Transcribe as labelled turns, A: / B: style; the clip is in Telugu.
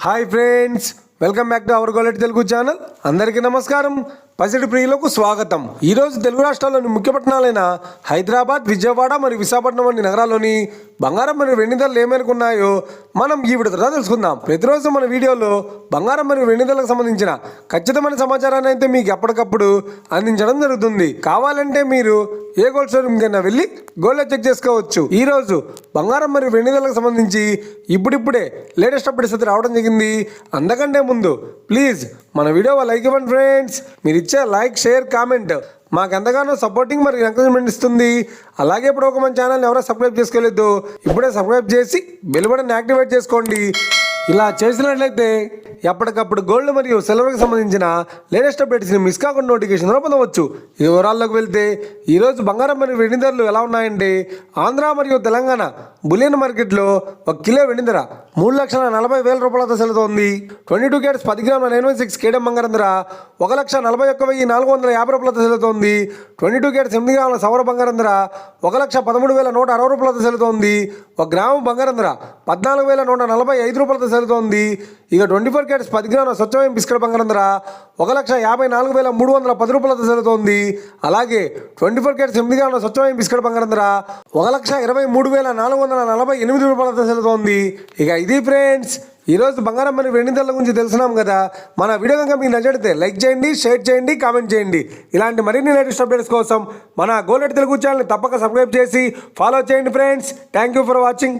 A: Hi friends, welcome back to our gold Telugu channel. అందరికీ నమస్కారం. పసిడి ప్రియులకు స్వాగతం. ఈరోజు తెలుగు రాష్ట్రాల్లోని ముఖ్య పట్టణాలైన హైదరాబాద్, విజయవాడ మరియు విశాఖపట్నం వంటి నగరాల్లోని బంగారం మరియు వెండి ధరలు ఏమనుకున్నాయో మనం ఈ వీడియో ద్వారా తెలుసుకుందాం. ప్రతిరోజు మన వీడియోలో బంగారం మరియు వెండి ధరలకు సంబంధించిన ఖచ్చితమైన సమాచారాన్ని అయితే మీకు ఎప్పటికప్పుడు అందించడం జరుగుతుంది. కావాలంటే మీరు ఏ గోల్డ్ షోరూమ్ కైనా వెళ్ళి గోల్డ్ చెక్ చేసుకోవచ్చు. ఈ రోజు బంగారం మరియు వెండి ధరలకు సంబంధించి ఇప్పుడిప్పుడే లేటెస్ట్ అప్డేట్స్ అయితే రావడం జరిగింది. అందుకంటే ముందు ప్లీజ్ మన వీడియో లైక్ ఇవ్వండి ఫ్రెండ్స్. మీరు ఇచ్చే లైక్, షేర్, కామెంట్ మాకు ఎంతగానో సపోర్టింగ్ మరియు ఎంకరేజ్మెంట్ ఇస్తుంది. అలాగే ఇప్పుడు ఒక మన ఛానల్ని ఎవరో సబ్స్క్రైబ్ చేసుకోలేదు, ఇప్పుడే సబ్స్క్రైబ్ చేసి బెల్ బటన్ యాక్టివేట్ చేసుకోండి. ఇలా చేసినట్లయితే ఎప్పటికప్పుడు గోల్డ్ మరియు సిల్వర్కి సంబంధించిన లేటెస్ట్ అప్డేట్స్ని మిస్ కాకుండా నోటిఫికేషన్ పొందవచ్చు. ఈ వివరాల్లోకి వెళ్తే ఈరోజు బంగారం మరియు వెండి ధరలు ఎలా ఉన్నాయంటే, ఆంధ్ర మరియు తెలంగాణ బులియన్ మార్కెట్లో 1 కిలో వెండి ధర 3,40,000 రూపాయలతో సెలుతోంది. 22 క్యారెట్స్ 10 గ్రాముల 916 కేడం బంగారం ధర 1,41,450 రూపాయలతో సెలుతోంది. 22 క్యారెట్స్ 8 గ్రాముల సవర బంగారం ధర 1,13,160 రూపాయలతో సెలుతోంది. 1 గ్రాము బంగారం ధర 14,145 రూపాయలతో సెలుతోంది. ఇక 24 క్యారెట్స్ 10 గ్రాముల స్వచ్ఛమైన బిస్కెట్ బంగారం ధర 1,54,310 రూపాయలతో సెలుతోంది. అలాగే 24 క్యారెట్స్ 8 గ్రాముల స్వచ్ఛమైన బిస్కెట్ బంగారం ధర 1,23,448 రూపాయలతో సెలుతోంది. ఇక ఇది ఫ్రెండ్స్ ఈరోజు బంగారం మరియు వెండి ధరల గురించి తెలుసుకున్నాం కదా. మన వీడియో కనుక మీకు నచ్చితే లైక్ చేయండి, షేర్ చేయండి, కామెంట్ చేయండి. ఇలాంటి మరిన్ని లేటెస్ట్ అప్డేట్స్ కోసం మన గోల్డ్ తెలుగు ఛానల్ని తప్పక సబ్స్క్రైబ్ చేసి ఫాలో చేయండి friends. Thank you for watching.